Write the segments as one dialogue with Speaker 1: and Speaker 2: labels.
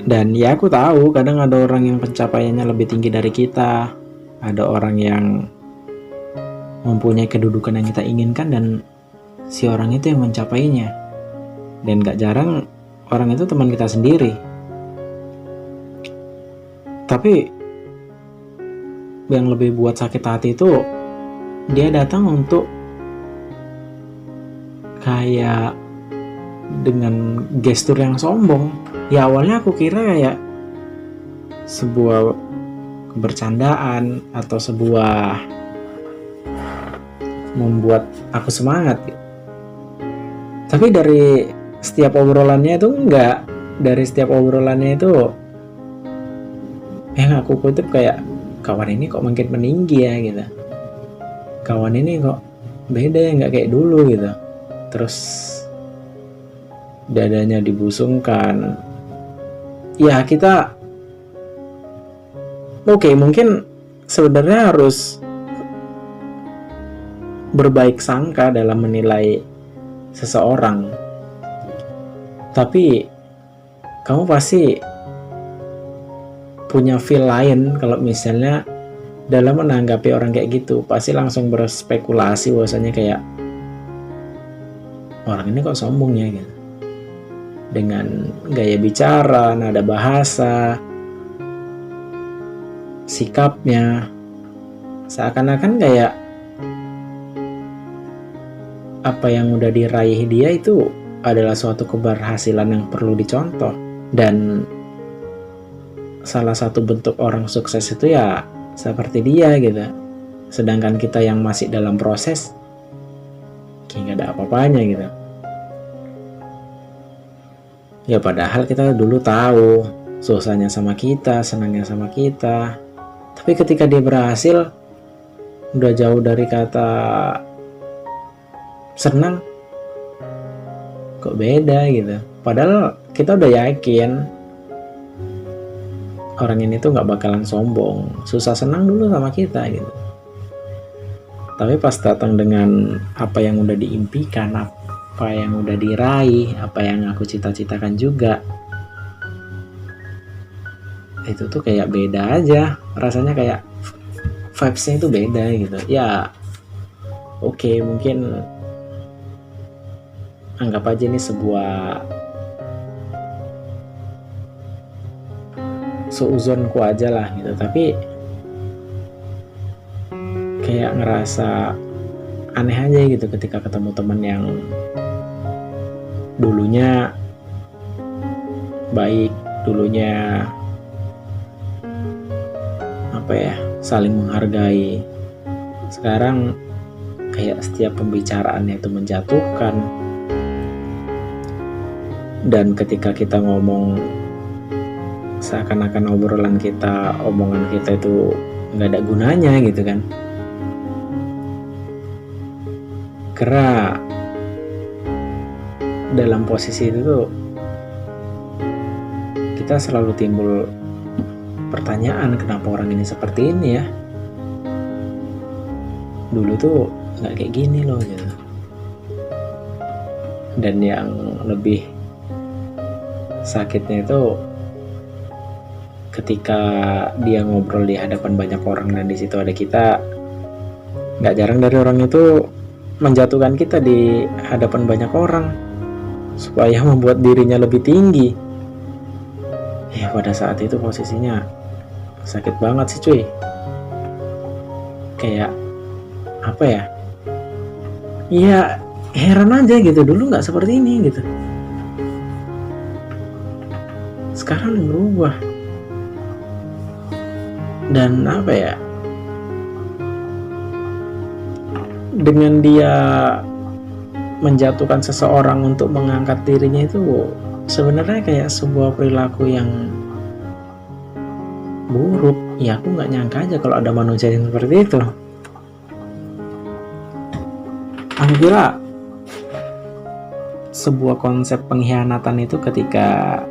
Speaker 1: Dan ya aku tahu kadang ada orang yang pencapaiannya lebih tinggi dari kita, ada orang yang mempunyai kedudukan yang kita inginkan dan si orang itu yang mencapainya. Dan gak jarang orang itu teman kita sendiri. Tapi yang lebih buat sakit hati itu dia datang untuk kayak dengan gestur yang sombong. Ya awalnya aku kira kayak sebuah kebercandaan atau sebuah membuat aku semangat. Tapi dari setiap obrolannya itu enggak. Dari setiap obrolannya itu yang aku kutip kayak kawan ini kok makin meninggi ya gitu. Kawan ini kok beda ya, nggak kayak dulu gitu. Terus dadanya dibusungkan. Ya kita oke, mungkin sebenarnya harus berbaik sangka dalam menilai seseorang. Tapi kamu pasti punya feel lain kalau misalnya dalam menanggapi orang kayak gitu, pasti langsung berspekulasi bahwasanya kayak orang ini kok sombong ya gitu. Dengan gaya bicara, nada bahasa, sikapnya, seakan-akan kayak apa yang udah diraih dia itu adalah suatu keberhasilan yang perlu dicontoh. Dan salah satu bentuk orang sukses itu ya seperti dia gitu. Sedangkan kita yang masih dalam proses kayak gak ada apa-apanya gitu. Ya padahal kita dulu tahu susahnya sama kita, senangnya sama kita. Tapi ketika dia berhasil, udah jauh dari kata senang, kok beda gitu. Padahal kita udah yakin orang ini tuh gak bakalan sombong, susah senang dulu sama kita gitu. Tapi pas datang dengan apa yang udah diimpikan, apa yang udah diraih, apa yang aku cita-citakan juga, itu tuh kayak beda aja. Rasanya kayak vibes-nya itu beda gitu. Ya oke, mungkin anggap aja ini sebuah seuzonku aja lah gitu. Tapi kayak ngerasa aneh aja gitu ketika ketemu teman yang dulunya baik, dulunya apa ya, saling menghargai. Sekarang kayak setiap pembicaraannya itu menjatuhkan. Dan ketika kita ngomong, seakan-akan obrolan kita, omongan kita itu nggak ada gunanya gitu kan. Karena dalam posisi itu tuh kita selalu timbul pertanyaan, kenapa orang ini seperti ini ya. Dulu tuh nggak kayak gini loh gitu. Dan yang lebih sakitnya itu ketika dia ngobrol di hadapan banyak orang dan di situ ada kita, nggak jarang dari orang itu menjatuhkan kita di hadapan banyak orang supaya membuat dirinya lebih tinggi. Ya pada saat itu posisinya sakit banget sih cuy. Kayak apa ya, ya heran aja gitu, dulu nggak seperti ini gitu, sekarang berubah. Dan apa ya, dengan dia menjatuhkan seseorang untuk mengangkat dirinya itu sebenarnya kayak sebuah perilaku yang buruk. Ya aku nggak nyangka aja kalau ada manusia yang seperti itu. Aku kira sebuah konsep pengkhianatan itu ketika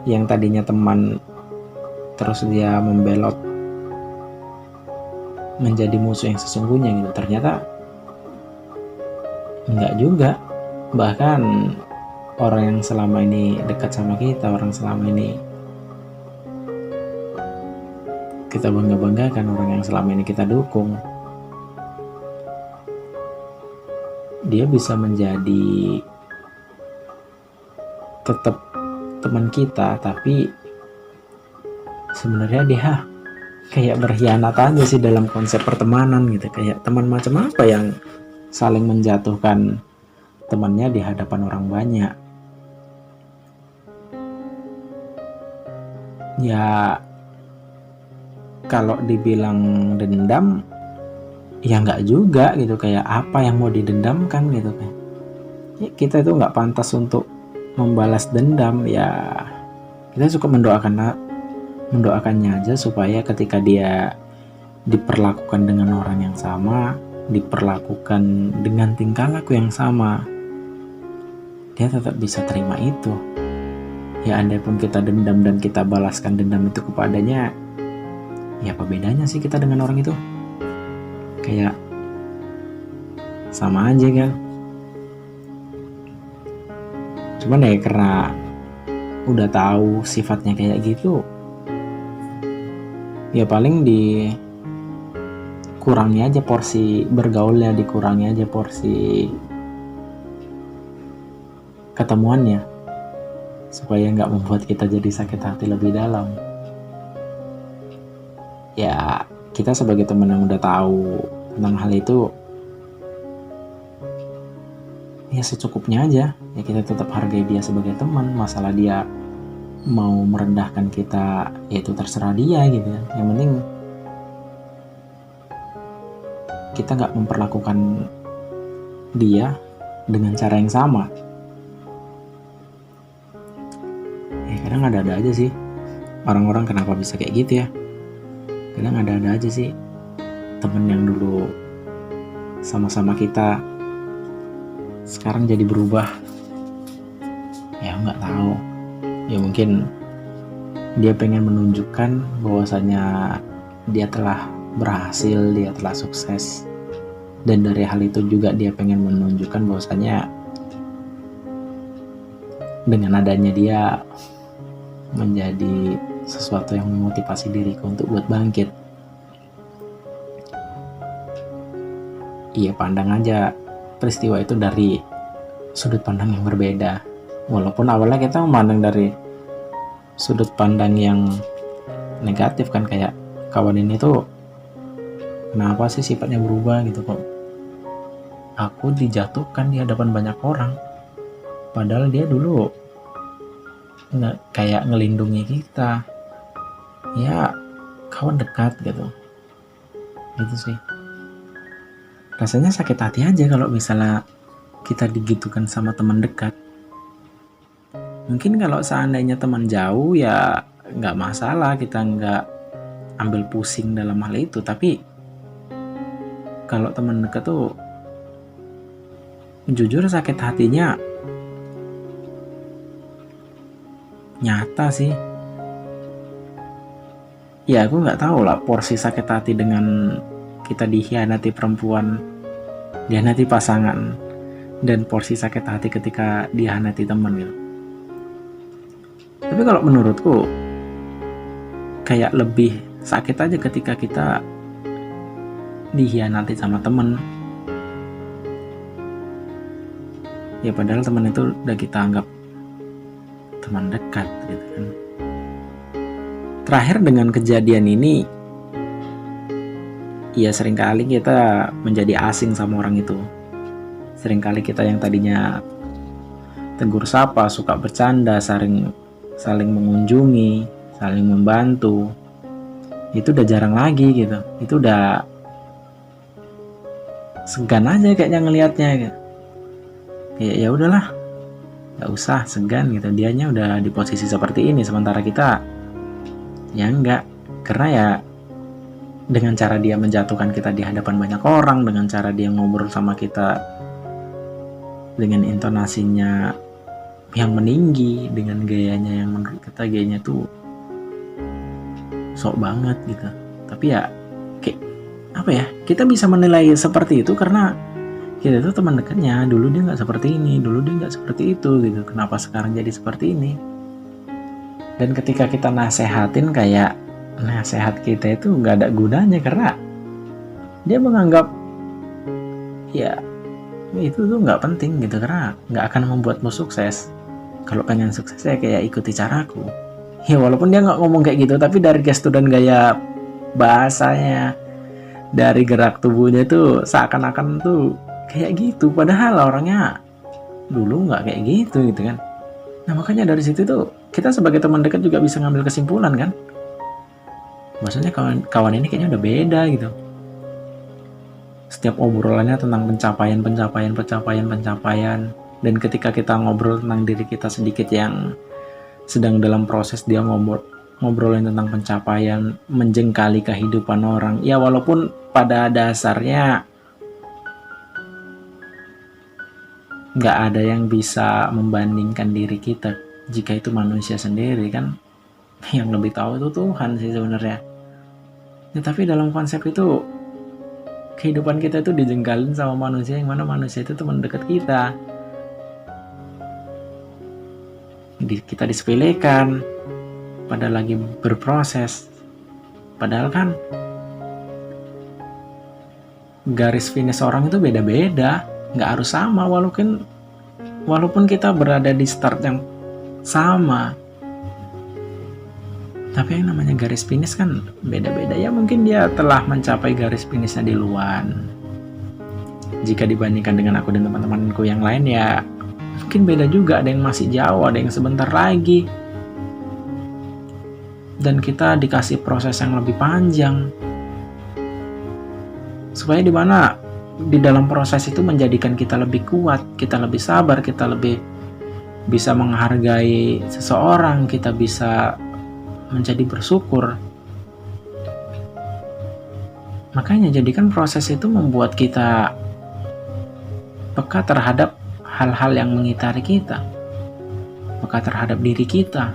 Speaker 1: yang tadinya teman terus dia membelot menjadi musuh yang sesungguhnya gitu. Ternyata enggak juga. Bahkan orang yang selama ini dekat sama kita, orang selama ini kita bangga-banggakan, orang yang selama ini kita dukung, dia bisa menjadi tetap teman kita, tapi sebenarnya dia kayak berkhianat aja sih dalam konsep pertemanan gitu. Kayak teman macam apa yang saling menjatuhkan temannya di hadapan orang banyak? Ya kalau dibilang dendam ya nggak juga gitu. Kayak apa yang mau didendamkan gitu kan. Ya, kita itu nggak pantas untuk membalas dendam. Ya kita cukup mendoakannya aja supaya ketika dia diperlakukan dengan orang yang sama, diperlakukan dengan tingkah laku yang sama, dia tetap bisa terima itu. Ya andai pun kita dendam dan kita balaskan dendam itu kepadanya, ya apa bedanya sih kita dengan orang itu? Kayak sama aja kan. Cuman ya karena udah tahu sifatnya kayak gitu, ya paling dikurangi aja porsi bergaulnya, dikurangi aja porsi ketemuannya, supaya nggak membuat kita jadi sakit hati lebih dalam. Ya kita sebagai teman yang udah tahu tentang hal itu, ya secukupnya aja. Ya kita tetap hargai dia sebagai teman. Masalah dia mau merendahkan kita, ya itu terserah dia gitu kan. Yang penting kita nggak memperlakukan dia dengan cara yang sama. Ya kadang ada-ada aja sih orang-orang kenapa bisa kayak gitu ya. Kadang ada-ada aja sih temen yang dulu sama-sama kita sekarang jadi berubah. Ya nggak tahu. Ya mungkin dia pengen menunjukkan bahwasanya dia telah berhasil, dia telah sukses, dan dari hal itu juga dia pengen menunjukkan bahwasanya dengan adanya dia menjadi sesuatu yang memotivasi diriku untuk buat bangkit. Iya, pandang aja peristiwa itu dari sudut pandang yang berbeda. Walaupun awalnya kita memandang dari sudut pandang yang negatif kan, kayak kawan ini tuh kenapa sih sifatnya berubah gitu kok. Aku dijatuhkan di hadapan banyak orang. Padahal dia dulu kayak ngelindungi kita. Ya kawan dekat gitu. Gitu sih. Rasanya sakit hati aja kalau misalnya kita digitukan sama teman dekat. Mungkin kalau seandainya teman jauh ya nggak masalah, kita nggak ambil pusing dalam hal itu. Tapi kalau teman dekat tuh jujur sakit hatinya nyata sih. Ya aku nggak tahu lah porsi sakit hati dengan kita dikhianati perempuan, dikhianati pasangan, dan porsi sakit hati ketika dikhianati teman gitu. Tapi kalau menurutku kayak lebih sakit aja ketika kita dikhianati sama temen. Ya padahal teman itu udah kita anggap teman dekat gitu kan. Terakhir dengan kejadian ini, ya seringkali kita menjadi asing sama orang itu. Seringkali kita yang tadinya tegur sapa, suka bercanda, saling mengunjungi, saling membantu, itu udah jarang lagi gitu. Itu udah segan aja kayaknya ngelihatnya gitu. Ya udahlah, nggak usah segan gitu. Dianya udah di posisi seperti ini, sementara kita ya enggak. Karena ya dengan cara dia menjatuhkan kita di hadapan banyak orang, dengan cara dia ngobrol sama kita dengan intonasinya yang meninggi, dengan gayanya yang menurut kita gayanya tuh sok banget gitu. Tapi ya kayak apa ya, kita bisa menilai seperti itu karena kita tuh teman dekatnya, dulu dia nggak seperti ini, dulu dia nggak seperti itu gitu, kenapa sekarang jadi seperti ini. Dan ketika kita nasehatin, kayak nasehat kita itu nggak ada gunanya, karena dia menganggap ya itu tuh nggak penting gitu, karena nggak akan membuatmu sukses. Kalau pengen sukses ya kayak ikuti caraku. Ya walaupun dia nggak ngomong kayak gitu, tapi dari gestur dan gaya bahasanya, dari gerak tubuhnya tuh seakan-akan tuh kayak gitu, padahal orangnya dulu nggak kayak gitu kan. Nah makanya dari situ tuh kita sebagai teman dekat juga bisa ngambil kesimpulan kan, maksudnya kawan ini kayaknya udah beda gitu. Setiap obrolannya tentang pencapaian, dan ketika kita ngobrol tentang diri kita sedikit yang sedang dalam proses, dia ngobrolin tentang pencapaian, menjengkali kehidupan orang. Ya walaupun pada dasarnya nggak ada yang bisa membandingkan diri kita, jika itu manusia sendiri kan. Yang lebih tahu itu Tuhan sih sebenarnya. Ya, tapi dalam konsep itu kehidupan kita itu dijengkalin sama manusia, yang mana manusia itu teman dekat kita. Kita disepelekan pada lagi berproses, padahal kan garis finish orang itu beda-beda, nggak harus sama, walaupun kita berada di start yang sama, tapi yang namanya garis finish kan beda-beda. Ya mungkin dia telah mencapai garis finishnya di luar, jika dibandingkan dengan aku dan teman-temanku yang lain ya mungkin beda juga, ada yang masih jauh, ada yang sebentar lagi, dan kita dikasih proses yang lebih panjang supaya di dalam proses itu menjadikan kita lebih kuat, kita lebih sabar, kita lebih bisa menghargai seseorang, kita bisa menjadi bersyukur. Makanya jadikan proses itu membuat kita peka terhadap hal-hal yang mengitari kita, peka terhadap diri kita.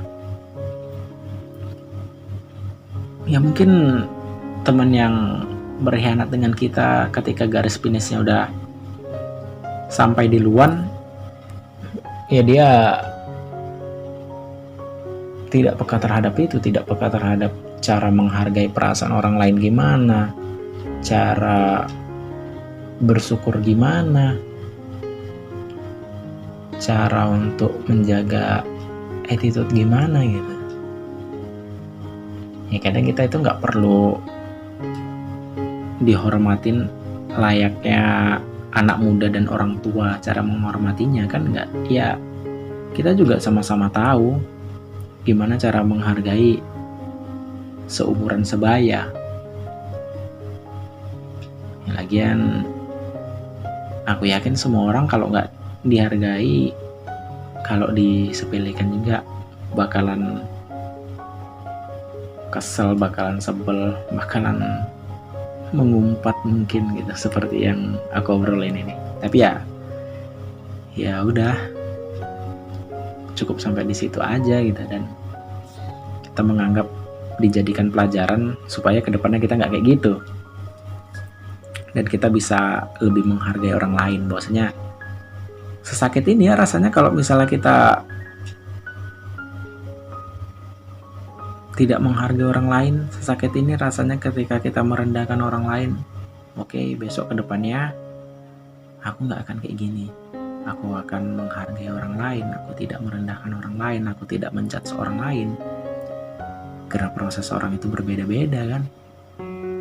Speaker 1: Ya mungkin teman yang berkhianat dengan kita ketika garis finishnya udah sampai di luar, ya dia tidak peka terhadap itu, tidak peka terhadap cara menghargai perasaan orang lain gimana, cara bersyukur gimana, cara untuk menjaga attitude gimana gitu. Ya kadang kita itu nggak perlu dihormatin layaknya anak muda dan orang tua cara menghormatinya kan, nggak. Ya kita juga sama-sama tahu gimana cara menghargai seumuran sebaya. Ya, lagian aku yakin semua orang kalau nggak dihargai, kalau disepelekan juga bakalan kesel, bakalan sebel, bakalan mengumpat mungkin gitu, seperti yang aku obrolin ini. Tapi ya udah, cukup sampai di situ aja gitu, dan kita menganggap dijadikan pelajaran supaya kedepannya kita nggak kayak gitu, dan kita bisa lebih menghargai orang lain. Bahwasanya sesakit ini ya rasanya kalau misalnya kita tidak menghargai orang lain. Sesakit ini rasanya ketika kita merendahkan orang lain. Oke, besok kedepannya aku nggak akan kayak gini, aku akan menghargai orang lain, aku tidak merendahkan orang lain, aku tidak menjudge orang lain. Karena proses orang itu berbeda-beda kan.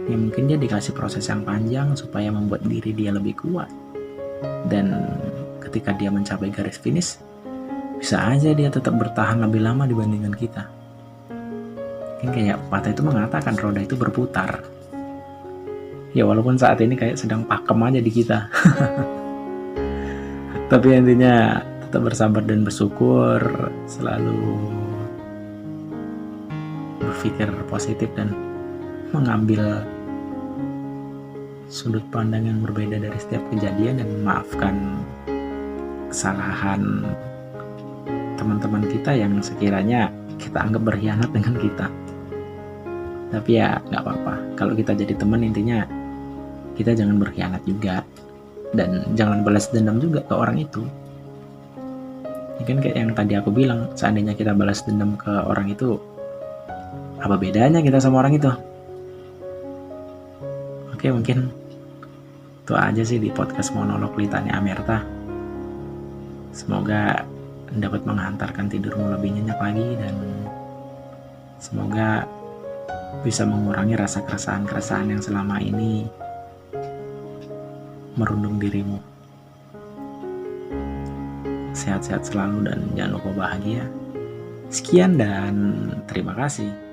Speaker 1: Ya mungkin dia dikasih proses yang panjang supaya membuat diri dia lebih kuat, dan ketika dia mencapai garis finish, bisa aja dia tetap bertahan lebih lama dibandingkan kita. Kan kayak pepatah itu mengatakan roda itu berputar. Ya walaupun saat ini kayak sedang pakem aja di kita. Tapi intinya tetap bersabar dan bersyukur, selalu berpikir positif dan mengambil sudut pandang yang berbeda dari setiap kejadian, dan memaafkan kesalahan teman-teman kita yang sekiranya kita anggap berkhianat dengan kita. Tapi ya nggak apa-apa, kalau kita jadi teman intinya kita jangan berkhianat juga. dan jangan balas dendam juga ke orang itu. Mungkin kayak yang tadi aku bilang, seandainya kita balas dendam ke orang itu, apa bedanya kita sama orang itu? Oke, mungkin itu aja sih di podcast monolog Litania Amerta. Semoga dapat menghantarkan tidurmu lebih nyenyak lagi, dan semoga bisa mengurangi rasa keresahan-keresahan yang selama ini merundung dirimu. Sehat-sehat selalu dan jangan lupa bahagia. Sekian dan terima kasih.